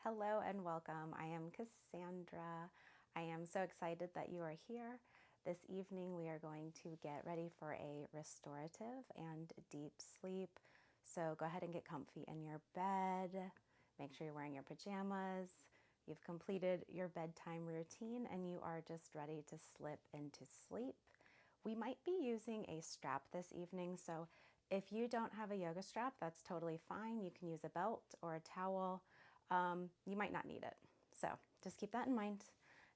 Hello and welcome. I am Cassandra. I am so excited that you are here. This evening we are going to get ready for a restorative and deep sleep. So go ahead and get comfy in your bed. Make sure you're wearing your pajamas. You've completed your bedtime routine and you are just ready to slip into sleep. We might be using a strap this evening, so if you don't have a yoga strap, that's totally fine. You can use a belt or a towel. You might not need it. So just keep that in mind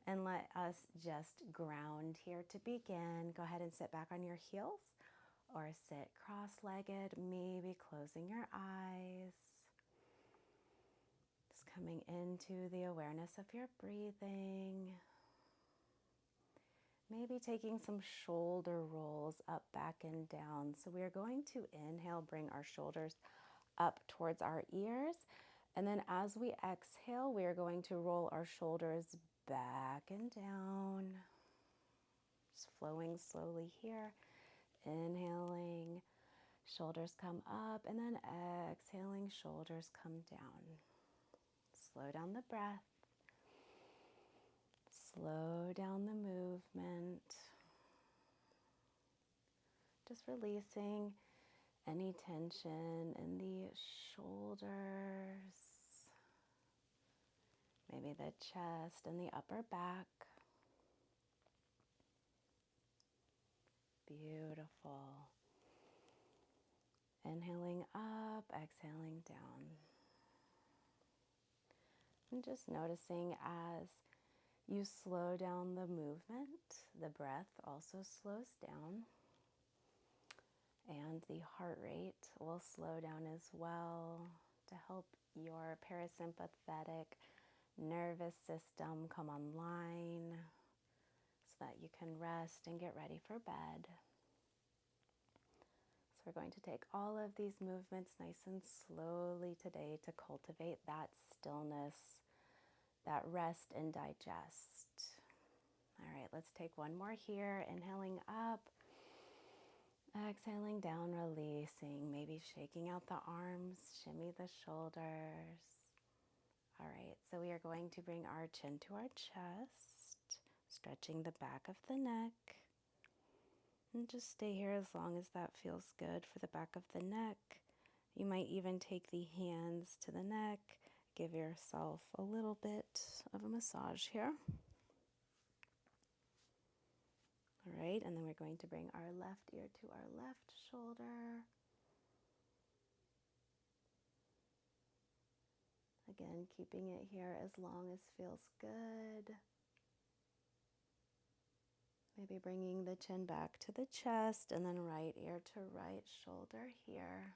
and let us just ground here to begin. Go ahead and sit back on your heels or sit cross-legged, maybe closing your eyes. Just coming into the awareness of your breathing. Maybe taking some shoulder rolls up, back, and down. So we are going to inhale, bring our shoulders up towards our ears. And then as we exhale, we are going to roll our shoulders back and down. Just flowing slowly here. Inhaling, shoulders come up, and then exhaling, shoulders come down. Slow down the breath. Slow down the movement. Just releasing any tension in the shoulders, maybe the chest and the upper back. Beautiful. Inhaling up, exhaling down. And just noticing as you slow down the movement, the breath also slows down. And the heart rate will slow down as well to help your parasympathetic nervous system come online so that you can rest and get ready for bed. So we're going to take all of these movements nice and slowly today to cultivate that stillness, that rest and digest. All right, let's take one more here. Inhaling up. Exhaling down, releasing, maybe shaking out the arms, shimmy the shoulders. All right, so we are going to bring our chin to our chest, stretching the back of the neck. And just stay here as long as that feels good for the back of the neck. You might even take the hands to the neck, give yourself a little bit of a massage here. All right, and then we're going to bring our left ear to our left shoulder. Again, keeping it here as long as feels good. Maybe bringing the chin back to the chest and then right ear to right shoulder here.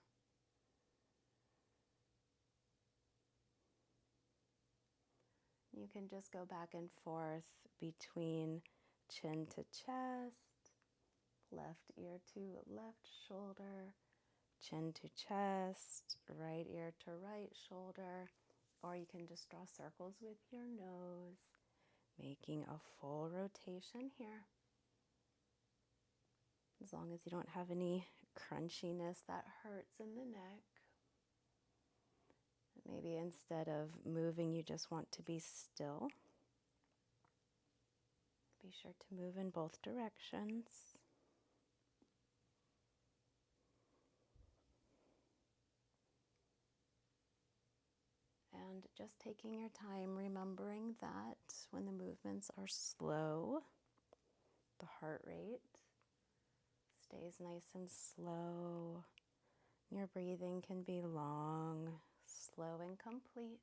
You can just go back and forth between chin to chest, left ear to left shoulder, chin to chest, right ear to right shoulder, or you can just draw circles with your nose, making a full rotation here. As long as you don't have any crunchiness that hurts in the neck. Maybe instead of moving, you just want to be still. Be sure to move in both directions. And just taking your time, remembering that when the movements are slow, the heart rate stays nice and slow. Your breathing can be long, slow, and complete.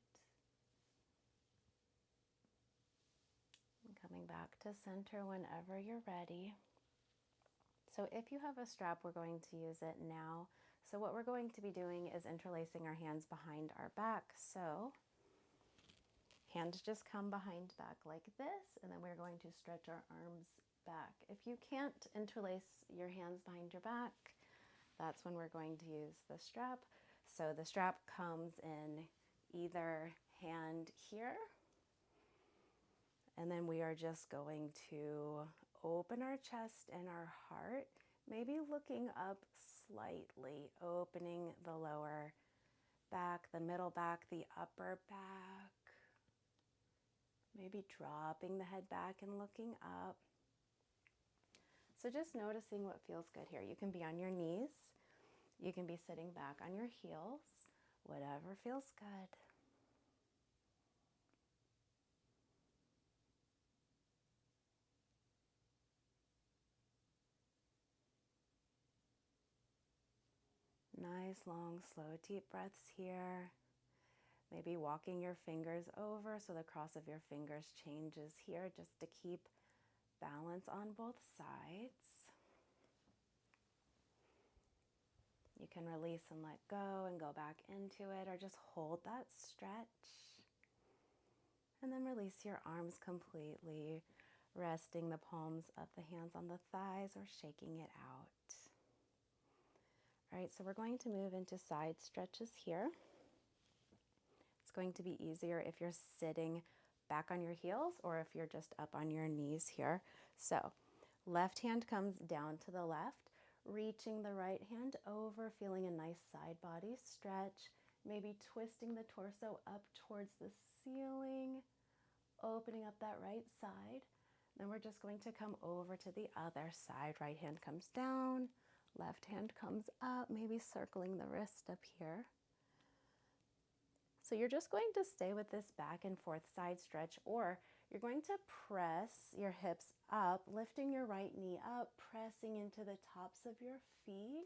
And coming back to center whenever you're ready. So if you have a strap, we're going to use it now. So what we're going to be doing is interlacing our hands behind our back. So hands just come behind back like this, and then we're going to stretch our arms back. If you can't interlace your hands behind your back, that's when we're going to use the strap. So the strap comes in either hand here, and then we are just going to open our chest and our heart, maybe looking up slightly, opening the lower back, the middle back, the upper back. maybe dropping the head back and looking up. So just noticing what feels good here. You can be on your knees. You can be sitting back on your heels. Whatever feels good. Nice, long, slow, deep breaths here. Maybe walking your fingers over so the cross of your fingers changes here just to keep balance on both sides. You can release and let go and go back into it, or just hold that stretch. And then release your arms completely, resting the palms of the hands on the thighs or shaking it out. All right, so we're going to move into side stretches here. It's going to be easier if you're sitting back on your heels or if you're just up on your knees here. So left hand comes down to the left, reaching the right hand over, feeling a nice side body stretch, maybe twisting the torso up towards the ceiling, opening up that right side. Then we're just going to come over to the other side. Right hand comes down, left hand comes up, maybe circling the wrist up here. So you're just going to stay with this back and forth side stretch, or you're going to press your hips up, lifting your right knee up, pressing into the tops of your feet,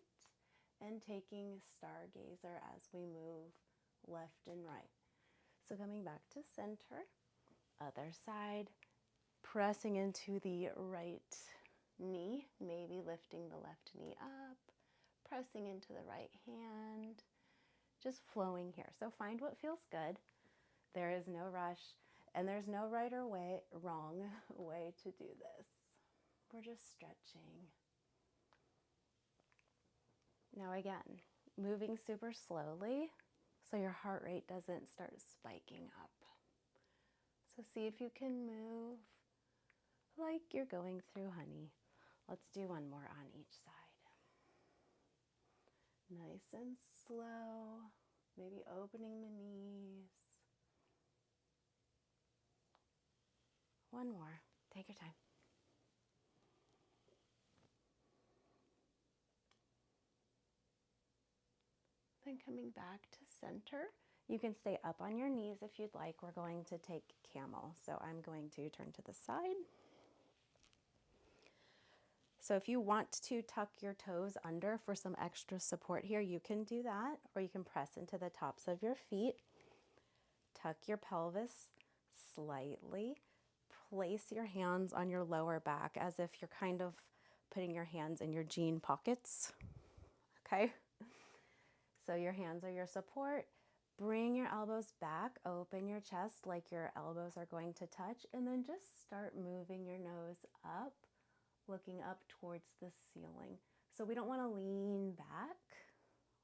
and taking stargazer as we move left and right. So coming back to center, other side, pressing into the right knee, maybe lifting the left knee up, pressing into the right hand, just flowing here. So find what feels good. There is no rush, and there's no right or wrong way to do this. We're just stretching. Now again, moving super slowly so your heart rate doesn't start spiking up. So see if you can move like you're going through honey. Let's do one more on each side. Nice and slow, maybe opening the knees. One more. Take your time. Then coming back to center. You can stay up on your knees if you'd like. We're going to take camel. So I'm going to turn to the side. So if you want to tuck your toes under for some extra support here, you can do that, or you can press into the tops of your feet. Tuck your pelvis slightly. Place your hands on your lower back as if you're kind of putting your hands in your jean pockets. Okay? So your hands are your support. Bring your elbows back, open your chest like your elbows are going to touch, and then just start moving your nose up, looking up towards the ceiling. So we don't want to lean back.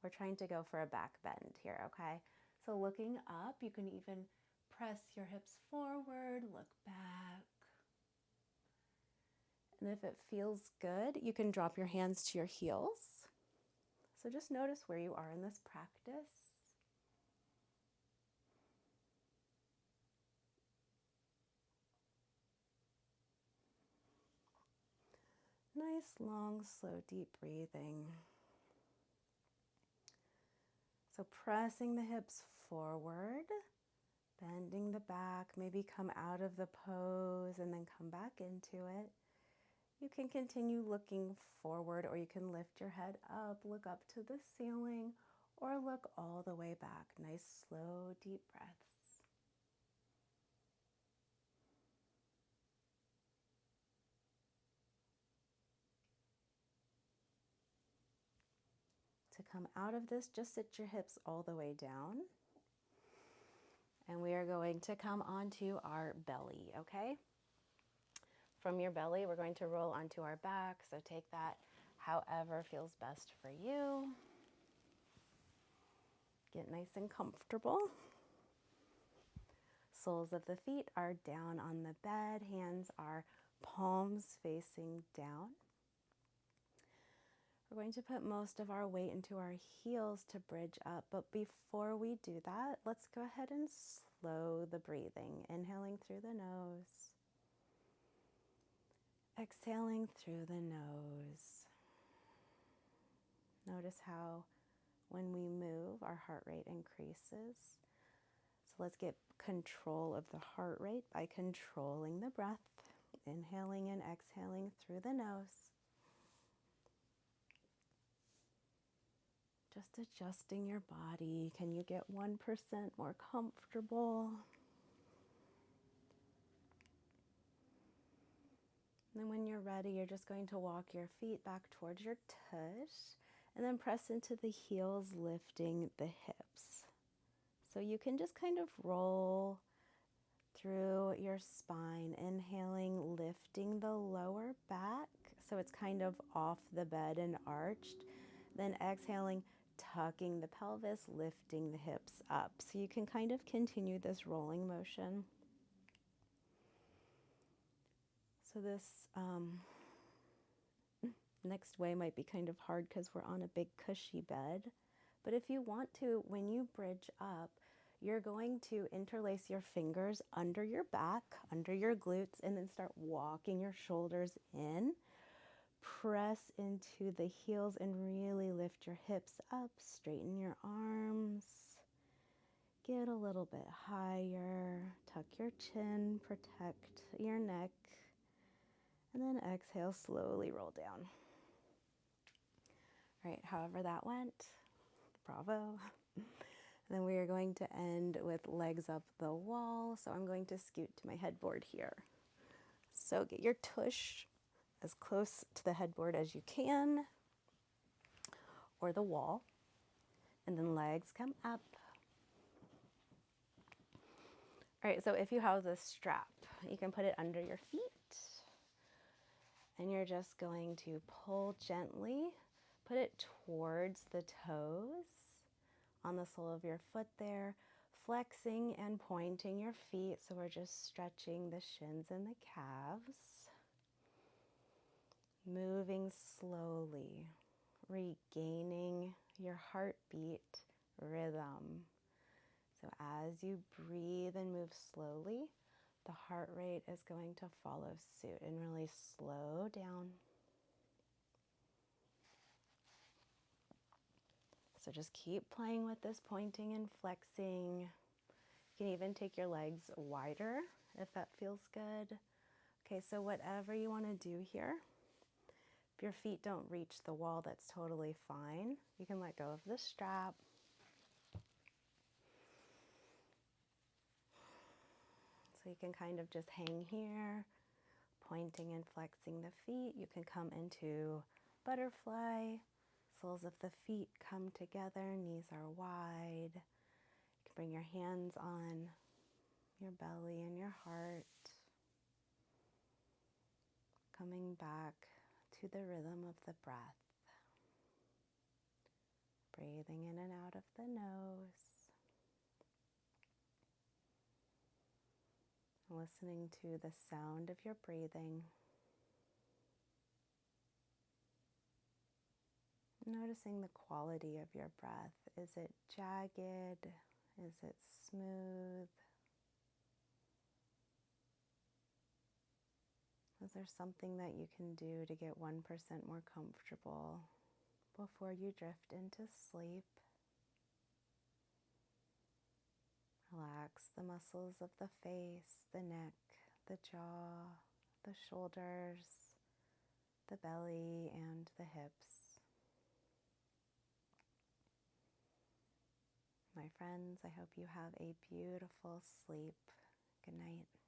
We're trying to go for a back bend here, okay? So looking up, you can even press your hips forward, look back. And if it feels good, you can drop your hands to your heels. So just notice where you are in this practice. Nice, long, slow, deep breathing. So pressing the hips forward, bending the back, maybe come out of the pose and then come back into it. You can continue looking forward, or you can lift your head up, look up to the ceiling, or look all the way back. Nice, slow, deep breaths. To come out of this, just sit your hips all the way down. And we are going to come onto our belly, okay? From your belly, we're going to roll onto our back. So take that however feels best for you. Get nice and comfortable. Soles of the feet are down on the bed. Hands are palms facing down. We're going to put most of our weight into our heels to bridge up, but before we do that, let's go ahead and slow the breathing. Inhaling through the nose, exhaling through the nose. Notice how when we move, our heart rate increases. So let's get control of the heart rate by controlling the breath. Inhaling and exhaling through the nose. Just adjusting your body. Can you get 1% more comfortable? And then when you're ready, you're just going to walk your feet back towards your tush and then press into the heels, lifting the hips. So you can just kind of roll through your spine, inhaling, lifting the lower back so it's kind of off the bed and arched. Then exhaling, tucking the pelvis, lifting the hips up. So you can kind of continue this rolling motion. So this next way might be kind of hard because we're on a big cushy bed. But if you want to, when you bridge up, you're going to interlace your fingers under your back, under your glutes, and then start walking your shoulders in. Press into the heels and really lift your hips up. Straighten your arms. Get a little bit higher. Tuck your chin. Protect your neck. And then exhale, slowly roll down. All right, however that went, bravo. Then we are going to end with legs up the wall. So I'm going to scoot to my headboard here. So get your tush as close to the headboard as you can, or the wall. And then legs come up. All right, so if you have this strap, you can put it under your feet. And you're just going to pull gently, put it towards the toes, on the sole of your foot there, flexing and pointing your feet. So we're just stretching the shins and the calves. Moving slowly, regaining your heartbeat rhythm. So as you breathe and move slowly, the heart rate is going to follow suit and really slow down. So just keep playing with this pointing and flexing. You can even take your legs wider if that feels good. Okay, so whatever you want to do here. If your feet don't reach the wall, that's totally fine. You can let go of the strap. So you can kind of just hang here, pointing and flexing the feet. You can come into butterfly. Soles of the feet come together, knees are wide. You can bring your hands on your belly and your heart. Coming back to the rhythm of the breath. Breathing in and out of the nose. Listening to the sound of your breathing. Noticing the quality of your breath. Is it jagged? Is it smooth? Is there something that you can do to get 1% more comfortable before you drift into sleep? Relax the muscles of the face, the neck, the jaw, the shoulders, the belly, and the hips. My friends, I hope you have a beautiful sleep. Good night.